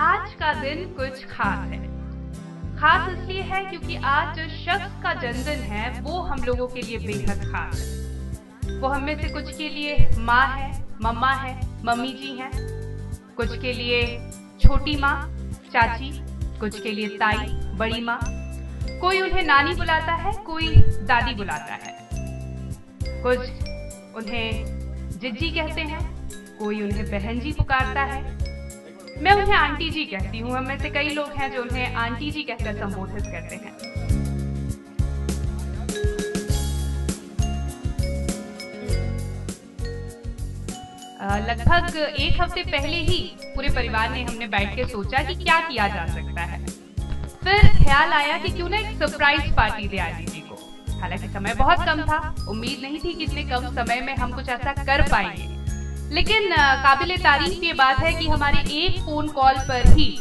आज का दिन कुछ खास है। खास इसलिए है क्योंकि आज जिस शख्स का जन्मदिन है वो हम लोगों के लिए बेहद खास है। वो हम में से कुछ के लिए माँ है, मम्मा है, मम्मी जी हैं, कुछ के लिए छोटी माँ, चाची, कुछ के लिए ताई, बड़ी माँ। कोई उन्हें नानी बुलाता है, कोई दादी बुलाता है, कुछ उन्हें जिज्जी कहते हैं, कोई उन्हें बहन जी पुकारता है। मैं उन्हें आंटी जी कहती हूँ। हम में से कई लोग हैं जो उन्हें आंटी जी कहकर संबोधित करते हैं। लगभग एक हफ्ते पहले ही पूरे परिवार ने हमने बैठ के सोचा कि क्या किया जा सकता है। फिर ख्याल आया कि क्यों ना एक सरप्राइज पार्टी दे आंटी जी को। हालांकि समय बहुत कम था, उम्मीद नहीं थी कि इतने कम समय में हम कुछ ऐसा कर पाएंगे, लेकिन काबिले तारीफ ये बात है कि हमारे एक फोन कॉल पर ही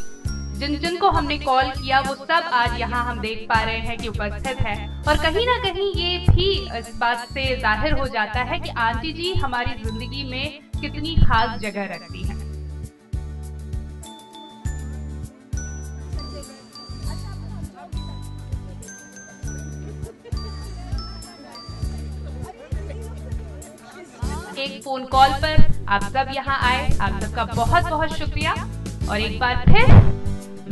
जिन जिन को हमने कॉल किया वो सब आज यहाँ हम देख पा रहे हैं कि उपस्थित है। और कहीं ना कहीं ये भी इस बात से जाहिर हो जाता है कि आंटी जी हमारी जिंदगी में कितनी खास जगह रखती हैं। एक फोन कॉल पर आप सब यहाँ आए, आप सबका बहुत बहुत शुक्रिया। और एक बार फिर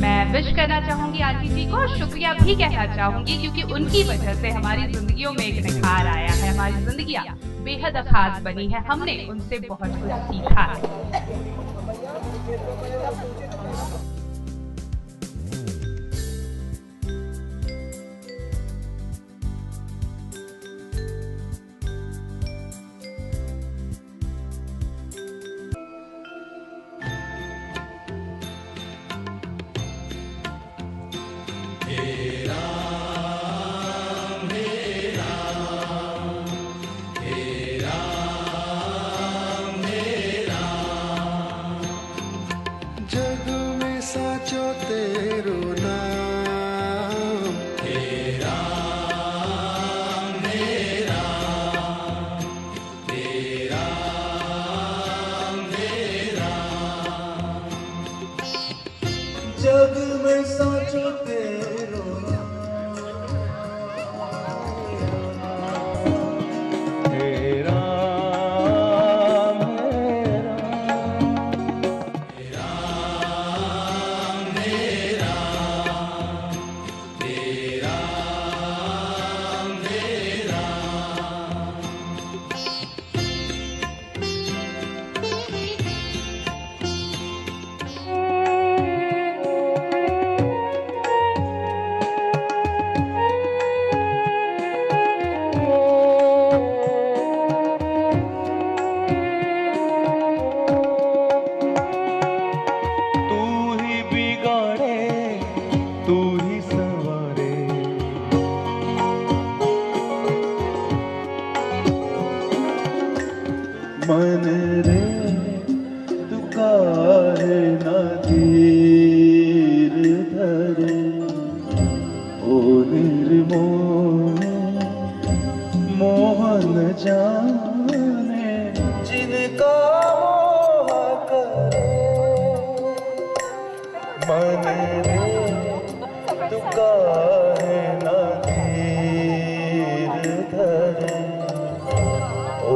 मैं विश करना चाहूंगी आंटी जी को, और शुक्रिया भी कहना चाहूंगी क्योंकि उनकी वजह से हमारी जिंदगियों में एक निखार आया है, हमारी जिंदगियां बेहद खास बनी है, हमने उनसे बहुत कुछ सीखा है। जग में साचो तेरो नाम, हे राम हे राम, हे राम हे राम। जग में साचो तेरो नाम, हे राम हे मन रे तू काहे ना धीर धरे, ओ निर्मोह मोहन जाने जिनका मोह करे। मन रे तू काहे ना धीर धरे, ओ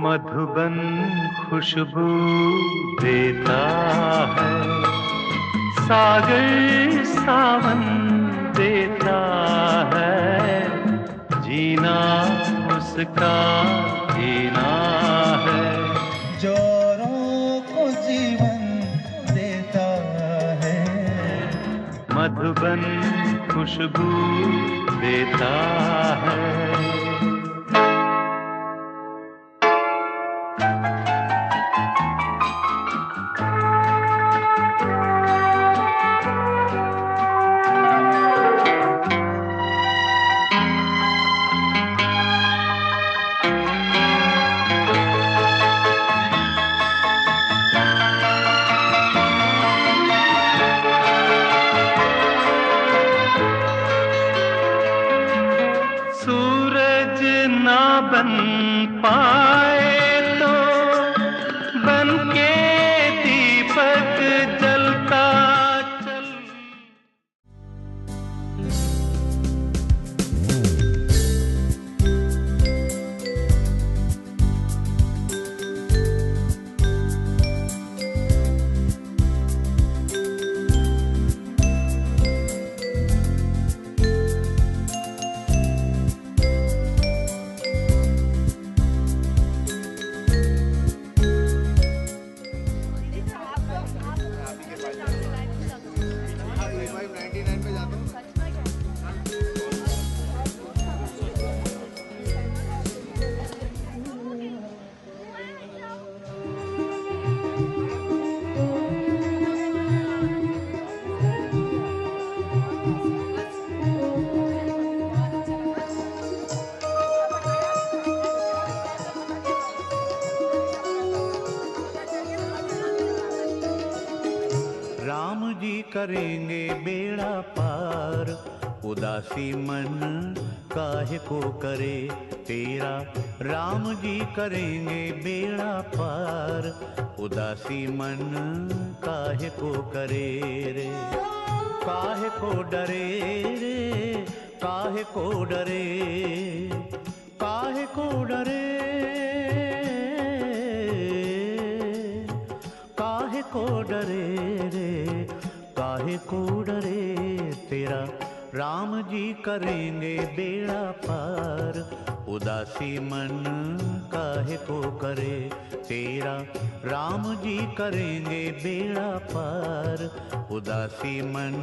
मधुबन खुशबू देता है, सागर सावन देता है, जीना उसका जीना है, जोरों को जीवन देता है। मधुबन खुशबू देता है। राम जी करेंगे बेड़ा पार, उदासी मन काहे को करे तेरा। राम जी करेंगे बेड़ा पार, उदासी मन काहे को करे रे। काहे को डरे रे, काहे को डरे, काहे को डरे, काहे को डरे रे, काहे को डरे तेरा। राम जी करेंगे बेड़ा पार, उदासी मन काहे को करे तेरा। राम जी करेंगे बेड़ा पार, उदासी मन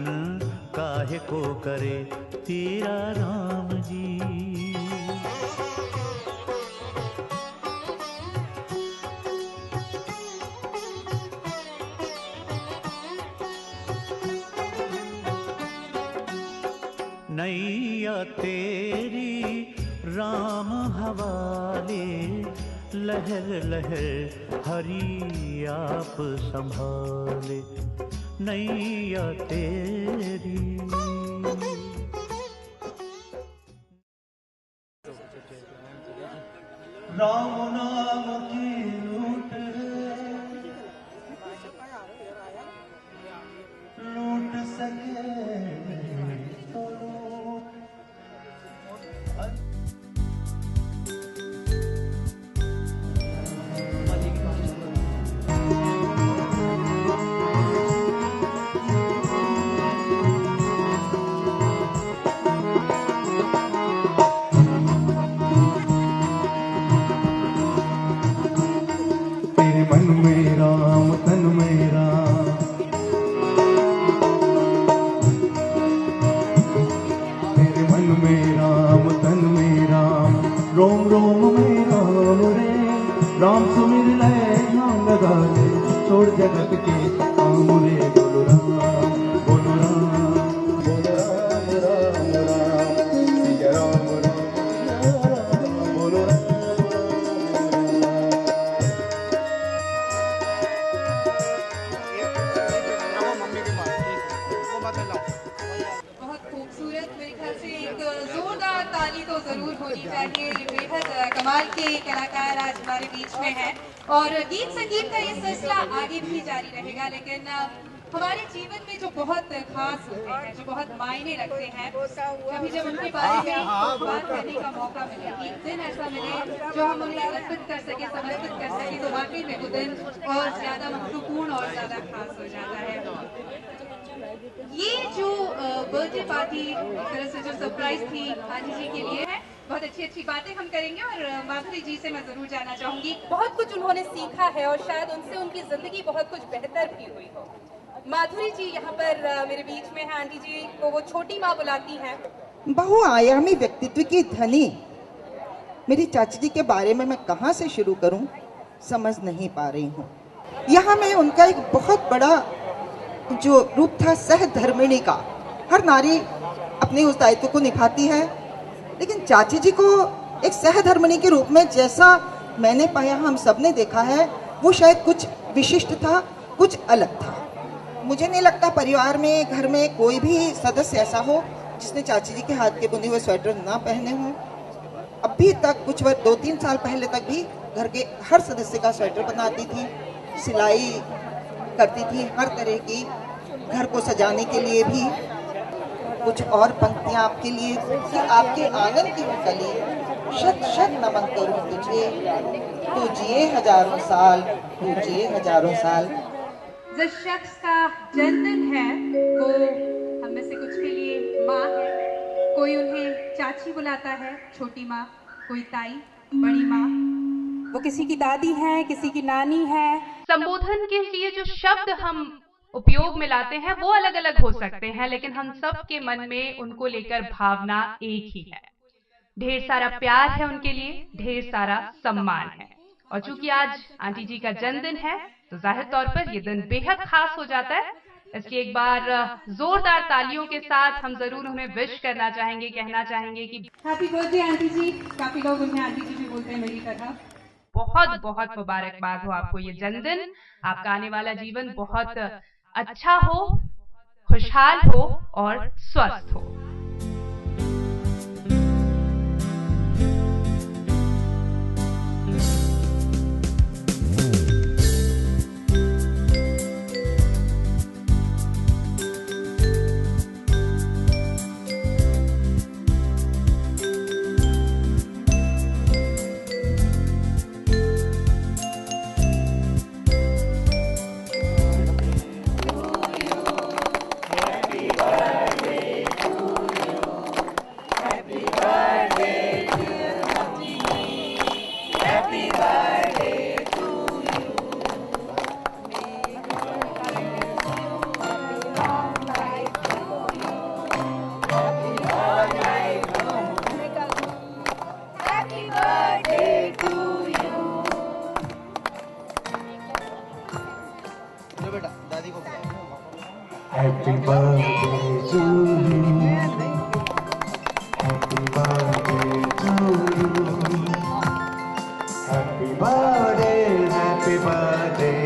काहे को करे तेरा राम जी। नैया तेरी राम हवाले, लहर लहर हरि आप संभाले। नैया तेरी। राम नाम की लूट लूट सके तो मन में राम तन में राम, तेरे मन में राम तन में राम, रोम रोम में राम रे। राम सुमिर ले नाम लगा ले, छोड़ जगत के काम रे। बोलो राम बोलो राम बोलो राम राम राम, सिया राम राम राम बोलो राम। बहुत खूबसूरत, मेरे ख्याल से एक जोरदार ताली तो जरूर होनी चाहिए। ये बेहद कमाल के कलाकार आज हमारे बीच में हैं और गीत संगीत का ये सिलसिला आगे भी जारी रहेगा। लेकिन हमारे जीवन में जो बहुत खास होते हैं, जो बहुत मायने रखते हैं, कभी जब उनके बारे में बात करने का मौका मिले, एक दिन ऐसा मिले जो हम उन्हें अर्पित कर सके, समर्पित कर सके, तो वाकई में वो दिन और ज्यादा महत्वपूर्ण और ज्यादा खास हो जाता है। ये जो बर्थडे पार्टी एक तरह से जो सरप्राइज थी आंटी जी के लिए है, बहुत अच्छी अच्छी बातें हम करेंगे और माधुरी जी से मैं जरूर जानना चाहूंगी। बहुत कुछ उन्होंने सीखा है और शायद उनसे उनकी जिंदगी बहुत कुछ बेहतर भी हुई हो। माधुरी जी यहाँ पर मेरे बीच में है। आंटी जी को वो छोटी माँ बुलाती हैं। बहुआयामी व्यक्तित्व की धनी मेरी चाची जी के बारे में मैं कहाँ से शुरू करूं, समझ नहीं पा रही हूँ। यहाँ मैं उनका एक बहुत बड़ा जो रूप था सहधर्मिणी का, हर नारी अपने उस दायित्व को निभाती है, लेकिन चाची जी को एक सहधर्मिणी के रूप में जैसा मैंने पाया, हम सब ने देखा है, वो शायद कुछ विशिष्ट था, कुछ अलग था। मुझे नहीं लगता परिवार में, घर में कोई भी सदस्य ऐसा हो जिसने चाची जी के हाथ के बुने हुए स्वेटर ना पहने हों। अभी तक कुछ 2-3 साल पहले तक भी घर के हर सदस्य का स्वेटर बनाती थी, सिलाई करती थी, हर तरह की, घर को सजाने के लिए भी कुछ और पंक्तियां आपके लिए कि आपके आंगन की कली, शत शत नमन करूं तुझे, तू जिए हजारों साल, तू जिए हजारों साल। जिस शख्स का जन्मदिन है वो हम में से कुछ के लिए माँ है। कोई उन्हें चाची बुलाता है, छोटी माँ, कोई ताई, बड़ी माँ, वो किसी की दादी है, किसी की नानी है। संबोधन के लिए जो शब्द हम उपयोग में लाते हैं वो अलग अलग हो सकते हैं, लेकिन हम सब के मन में उनको लेकर भावना एक ही है। ढेर सारा प्यार है उनके लिए, ढेर सारा सम्मान है। और चूंकि आज आंटी जी का जन्मदिन है तो जाहिर तौर पर ये दिन बेहद खास हो जाता है। इसलिए एक बार जोरदार तालियों के साथ हम जरूर उन्हें विश करना चाहेंगे, कहना चाहेंगे कि हैप्पी बर्थडे आंटी जी। काफी लोग उन्हें आंटी जी भी बोलते हैं मेरी तरह। बहुत बहुत मुबारकबाद हो आपको ये जन्मदिन। आपका आने वाला जीवन बहुत अच्छा हो, खुशहाल हो और स्वस्थ हो। Happy birthday to you. Happy birthday to you. Happy birthday, happy birthday.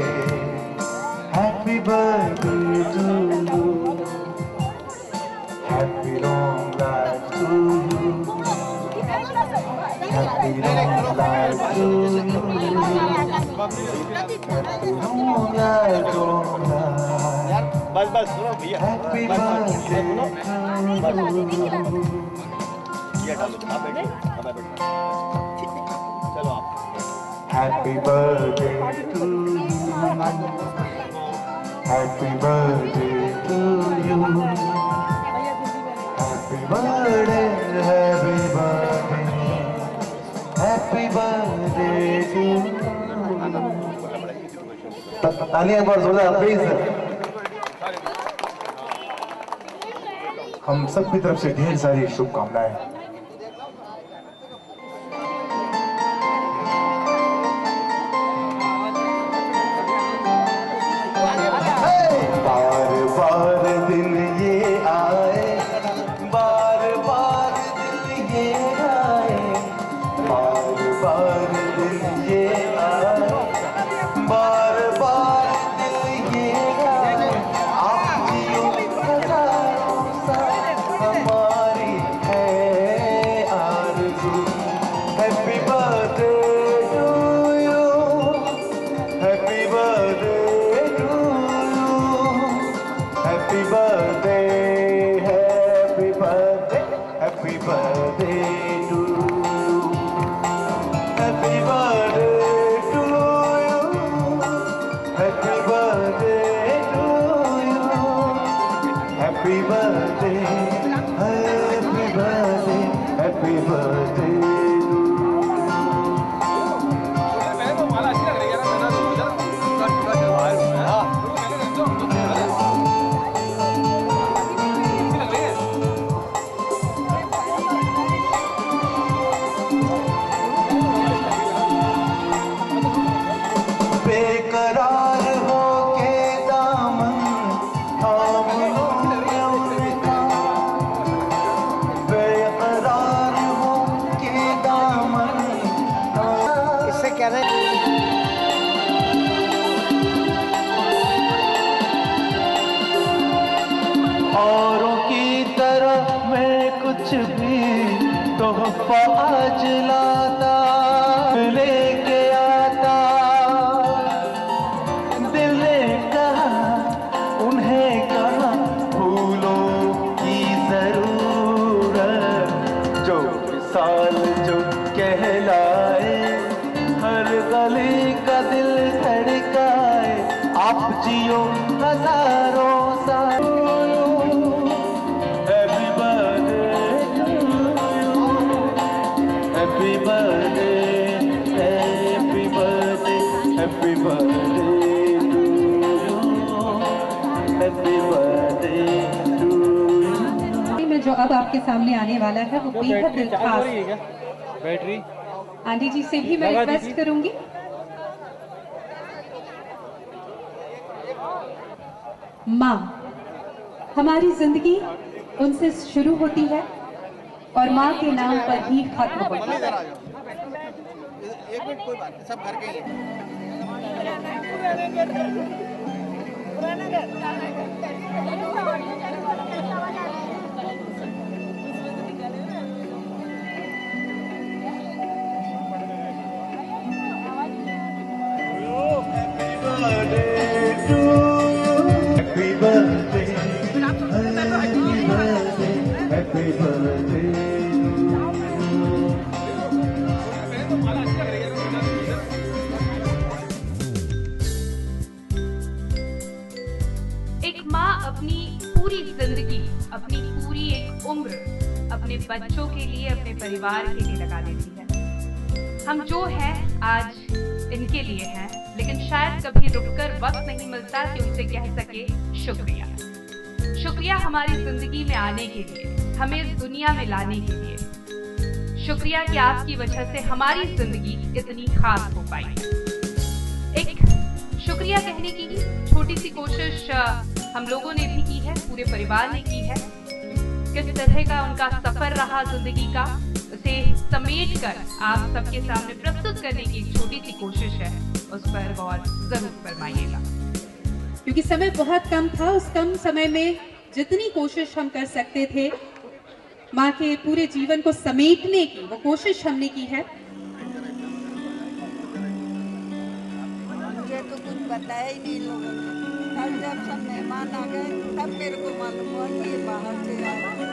Happy birthday to you. Happy long life to you. Happy long life to you. Happy long life, long life. बस बस सुनो भैया Happy birthday to you. ये डालो आप बैठो अब मैं बैठता चलो आप Happy birthday to you. Happy birthday to you. Happy birthday, happy birthday. Happy birthday to you. तालियां एक बार जोरदार प्लीज। हम सब की तरफ से ढेर सारी शुभकामनाएं। बार बार दिन ये आए, बार बार दिन ये आए, बार बार दिन ये आए, बार बार दिन ये आए। आप जियो हजारों साल, हमारी है आरज़ू। Happy birthday to you, happy birthday to you, happy birthday, happy birthday, happy birthday to you, happy birthday to you, happy birthday to you, happy birthday, happy birthday, happy birthday to you. बेकरार हो के दामन थाम लो उनका, बेकरार हो के दामन इससे क्या औरों की तरह मैं कुछ भी तोहफा आज लाता, लेके आता। दिल ने कहा उन्हें कहा फूलों की जरूरत, जो साल जो कहलाए, हर गली का दिल धड़काए। आप जियो हजारों साल। Happy birthday to you, happy birthday, happy birthday, happy birthday to you, happy birthday to you. में जो अब आपके सामने आने वाला है वो बेहद दिलखास। बैटरी आंटी जी से भी मैं रिक्वेस्ट करूंगी। माँ, हमारी जिंदगी उनसे शुरू होती है और माँ के नाम पर ही खत्म होती है। एक मिनट कोई बात सब घर के ही है। एक माँ अपनी पूरी जिंदगी, अपनी पूरी एक उम्र अपने बच्चों के लिए, अपने परिवार के लिए लगा देती है। हम जो हैं आज इनके लिए हैं, लेकिन शायद कभी रुककर वक्त नहीं मिलता कि उनसे कह सके शुक्रिया। शुक्रिया हमारी जिंदगी में आने के लिए, हमें इस दुनिया में लाने के लिए। शुक्रिया कि आपकी वजह से हमारी जिंदगी इतनी खास हो पाई। एक शुक्रिया कहने की छोटी सी कोशिश हम लोगों ने भी की है, पूरे परिवार ने की है। किस तरह का उनका सफर रहा जिंदगी का, उसे समेट कर आप सबके सामने प्रस्तुत करने की छोटी सी कोशिश है, उस पर गौर जरूर फरमाइएगा। क्योंकि समय बहुत कम था, उस कम समय में जितनी कोशिश हम कर सकते थे माँ के पूरे जीवन को समेटने की, वो कोशिश हमने की है। मुझे तो कुछ बताया ही नहीं लोगों ने। कल जब सब मेहमान आ गए तब मेरे को मालूम हुआ कि ये बाहर से आए।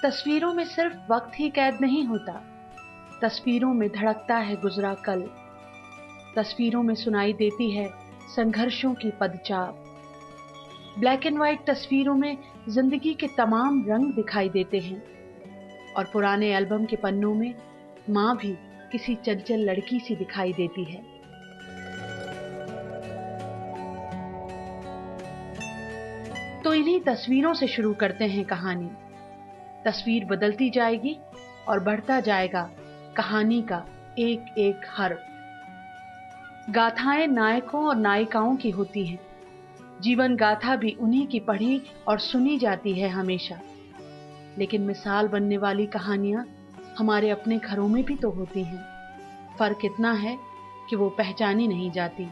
तस्वीरों में सिर्फ वक्त ही कैद नहीं होता, तस्वीरों में धड़कता है गुजरा कल, तस्वीरों में सुनाई देती है संघर्षों की पदचाप। ब्लैक एंड व्हाइट तस्वीरों में जिंदगी के तमाम रंग दिखाई देते हैं और पुराने एल्बम के पन्नों में माँ भी किसी चंचल लड़की सी दिखाई देती है। तो इन्हीं तस्वीरों से शुरू करते हैं कहानी। तस्वीर बदलती जाएगी और बढ़ता जाएगा कहानी का एक एक हर्फ। गाथाएं नायकों और नायिकाओं की होती हैं। जीवन गाथा भी उन्हीं की पढ़ी और सुनी जाती है हमेशा। लेकिन मिसाल बनने वाली कहानियां हमारे अपने घरों में भी तो होती हैं। फर्क इतना है कि वो पहचानी नहीं जाती।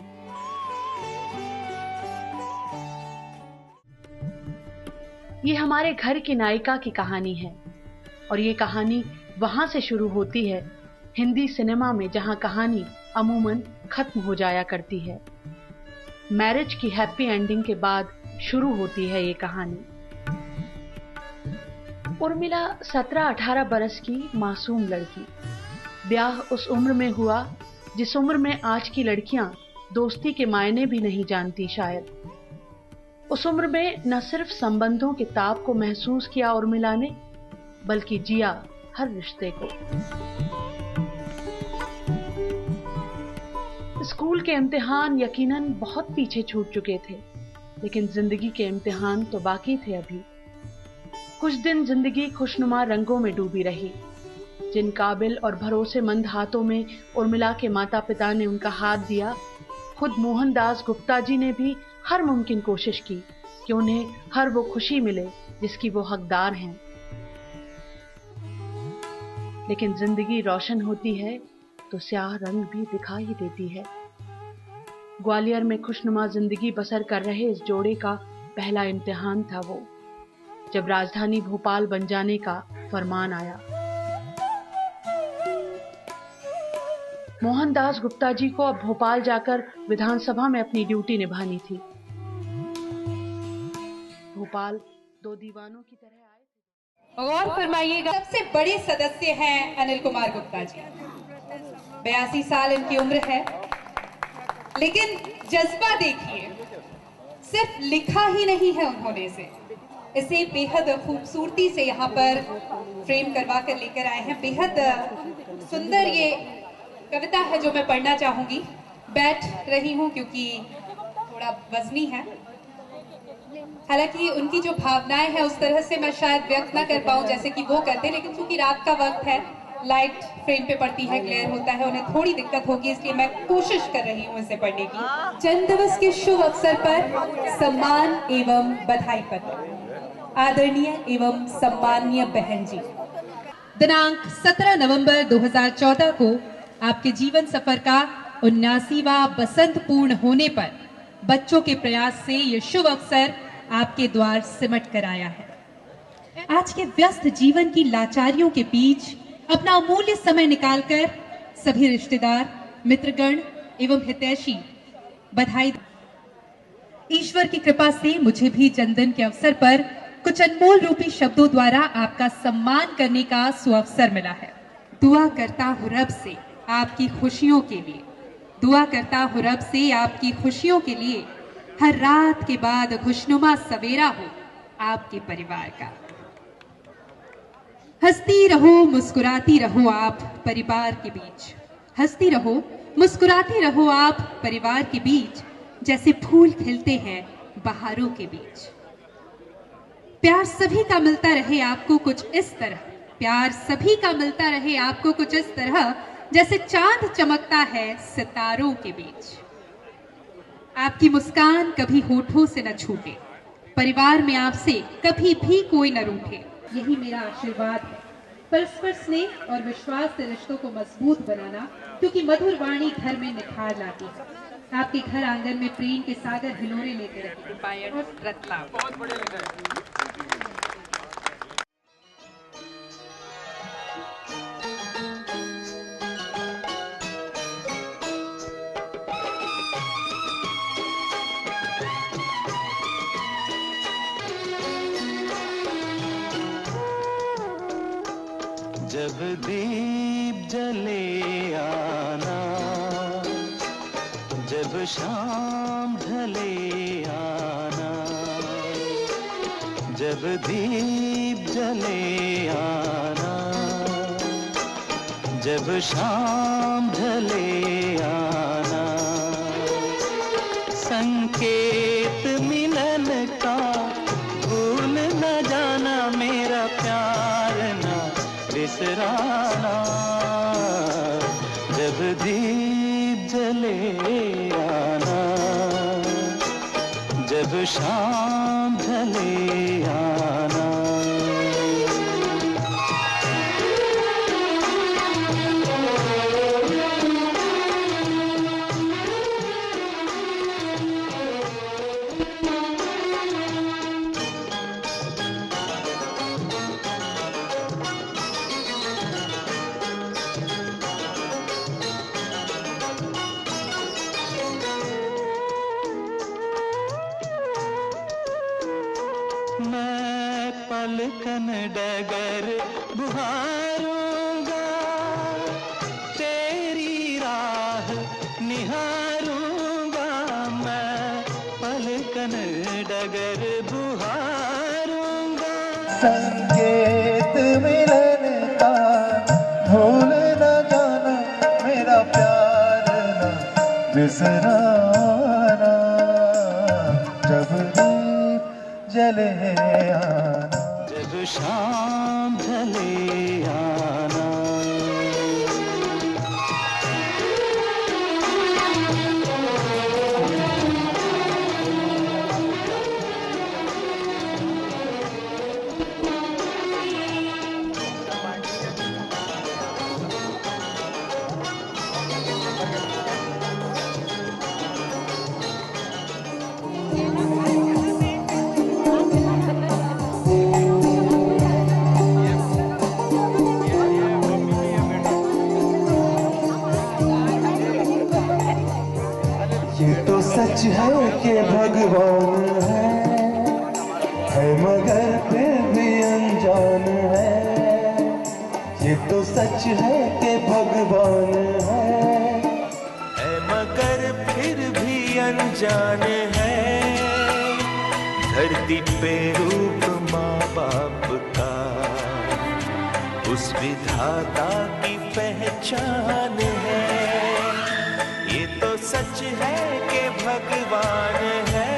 ये हमारे घर की नायिका की कहानी है और ये कहानी वहां से शुरू होती है हिंदी सिनेमा में, जहां कहानी अमूमन खत्म हो जाया करती है। मैरिज की हैप्पी एंडिंग के बाद शुरू होती है ये कहानी। उर्मिला 17-18 बरस की मासूम लड़की। ब्याह उस उम्र में हुआ जिस उम्र में आज की लड़कियां दोस्ती के मायने भी नहीं जानती शायद। उस उम्र में न सिर्फ संबंधों के ताप को महसूस किया उर्मिला ने, बल्कि जिया हर रिश्ते को। स्कूल के इम्तिहान यकीनन बहुत पीछे छूट चुके थे, लेकिन जिंदगी के इम्तिहान तो बाकी थे अभी। कुछ दिन जिंदगी खुशनुमा रंगों में डूबी रही। जिन काबिल और भरोसेमंद हाथों में उर्मिला के माता पिता ने उनका हाथ दिया, खुद मोहनदास गुप्ता जी ने भी हर मुमकिन कोशिश की कि उन्हें हर वो खुशी मिले जिसकी वो हकदार हैं। लेकिन जिंदगी रोशन होती है तो स्याह रंग भी दिखाई देती है। ग्वालियर में खुशनुमा जिंदगी बसर कर रहे इस जोड़े का पहला इम्तिहान था वो, जब राजधानी भोपाल बन जाने का फरमान आया। मोहनदास गुप्ता जी को अब भोपाल जाकर विधानसभा में अपनी ड्यूटी निभानी थी। भोपाल दो दीवानों की तरह आए। और फरमाइएगा, सबसे बड़े सदस्य हैं अनिल कुमार गुप्ता जी। 82 साल इनकी उम्र है, लेकिन जज्बा देखिए, सिर्फ लिखा ही नहीं है उन्होंने इसे बेहद खूबसूरती से यहाँ पर फ्रेम करवा कर लेकर आए हैं। बेहद सुंदर ये कविता है जो मैं पढ़ना चाहूंगी। बैठ रही हूँ क्योंकि थोड़ा वजनी है। हालांकि उनकी जो भावनाएं हैं उस तरह से मैं शायद व्यक्त ना कर पाऊं जैसे कि वो करते, लेकिन क्योंकि रात का वक्त है, लाइट फ्रेम पे पड़ती है, ग्लेयर होता है, उन्हें थोड़ी दिक्कत होगी, इसलिए मैं कोशिश कर रही हूँ इसे पढ़ने की। जन्म दिवस के शुभ अवसर पर सम्मान एवं बधाई पत्र। आदरणीय एवं सम्माननीय बहन जी, दिनांक 17 नवंबर 2014 को आपके जीवन सफर का 79वां बसंत पूर्ण होने पर बच्चों के प्रयास से ये शुभ अवसर आपके द्वार सिमट कर आया है। आज के व्यस्त जीवन की लाचारियों के बीच अपना अमूल्य समय निकालकर सभी रिश्तेदार, मित्रगण एवं हितैषी बधाई। ईश्वर की कृपा से मुझे भी जन्मदिन के अवसर पर कुछ अनमोल रूपी शब्दों द्वारा आपका सम्मान करने का सुअवसर मिला है। दुआ करता हूँ रब से आपकी खुशियों के लिए, दुआ करता हूँ रब से आपकी खुशियों के लिए, हर रात के बाद खुशनुमा सवेरा हो आपके परिवार का। हंसती रहो मुस्कुराती रहो आप परिवार के बीच, हंसती रहो मुस्कुराती रहो आप परिवार के बीच, जैसे फूल खिलते हैं बहारों के बीच। प्यार सभी का मिलता रहे आपको कुछ इस तरह, प्यार सभी का मिलता रहे आपको कुछ इस तरह, जैसे चांद चमकता है सितारों के बीच। आपकी मुस्कान कभी होठों से न छूटे, परिवार में आपसे कभी भी कोई न रूठे, यही मेरा आशीर्वाद है। परस्पर स्नेह और विश्वास से रिश्तों को मजबूत बनाना, क्योंकि मधुर वाणी घर में निखार लाती है। आपके घर आंगन में प्रेम के सागर हिलोरे लेते रहे। बहुत बड़े जब दीप जले आना, जब शाम ढले आना, जब दीप जले आना, जब शाम ढले आना, संकेत मिलन का भूल न जाना, मेरा प्यार ना बिसराना। जब दीप जले आना, जब शाम ढले आना। मैं पलकन डगर बुहारूंगा, तेरी राह निहारूंगा। मैं पलकन डगर बुहारूंगा। संकेत मिलन का भूल न जाना, मेरा प्यार न बिसराना। जब दीप जले आना, जब शाम ढले आना। सच है कि भगवान है मगर फिर भी अनजान है। ये तो सच है कि भगवान है मगर फिर भी अनजान है। धरती पे रूप माँ बाप का उस विधाता की पहचान है। ये तो सच है कि भगवान है।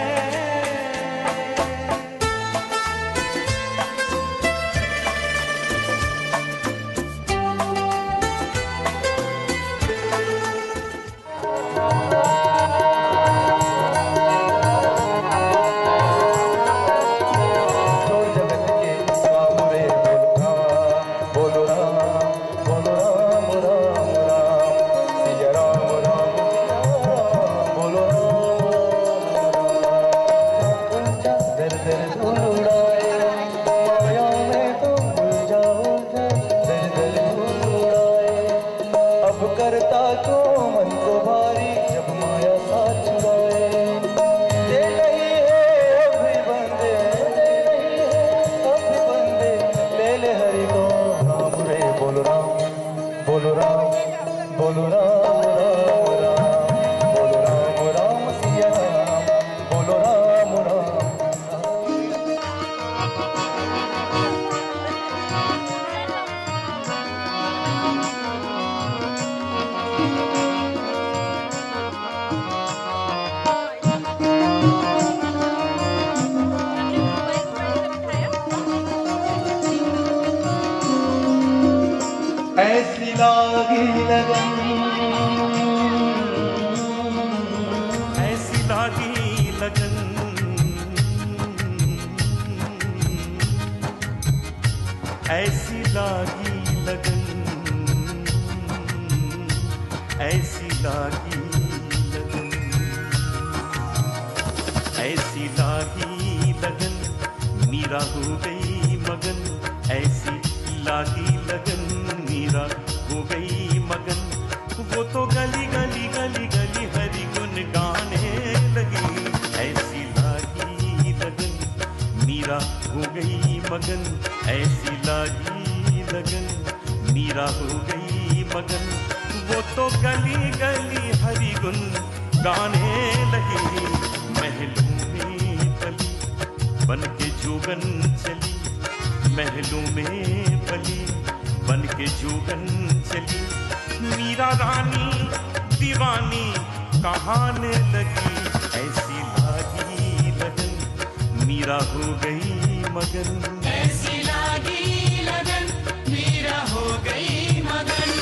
लागी लगन, ऐसी लागी लगन, ऐसी लागी लगन, ऐसी लागी लगन, ऐसी लागी लगन, मीरा हो गई मगन, ऐसी लागी लगन, मीरा हो गई मगन। वो तो गली गली गली गली हरि गुन गाने लगी, ऐसी लागी लगन, मीरा हो गई मगन, ऐसी लागी लगन, मीरा हो गई मगन। वो तो गली गली हरि गुन गाने लगी, महलों में पली बन के जोगन चली, महलों में पली बन के जोगन चली। मीरा रानी दीवानी कहाने लगी, ऐसी लागी लगन, मीरा हो गई मगन, ऐसी लागी लगन, मीरा हो गई मगन।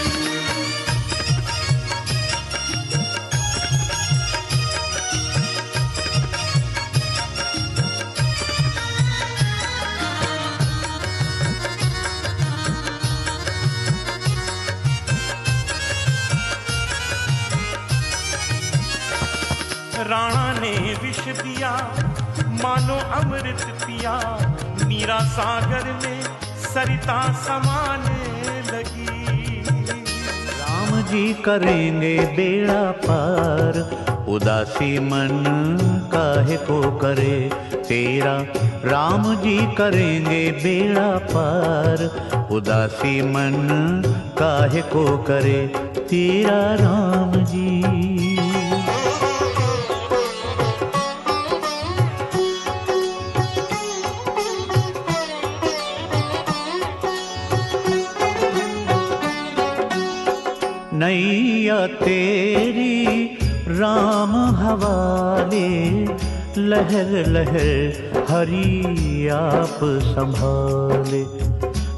राणा ने विष दिया मानो अमृत पिया, मीरा सागर में सरिता समाने लगी। राम जी करेंगे बेड़ा पार, उदासी मन काहे को करे तेरा। राम जी करेंगे बेड़ा पार, उदासी मन काहे को करे तेरा राम जी। नैया तेरी राम हवाले, लहर लहर हरि आप संभाले।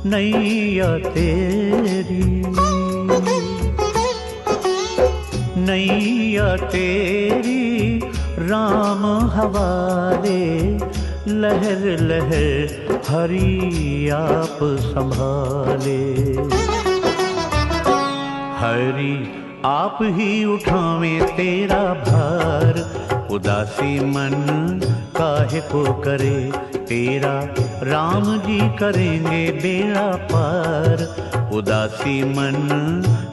नैया तेरी, नैया तेरी राम हवाले, लहर लहर हरि आप संभाले। हरि आप ही उठावे तेरा भार, उदासी मन काहे को करे तेरा। राम जी करेंगे बेड़ा पार, उदासी मन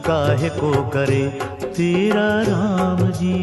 काहे को करे तेरा राम जी।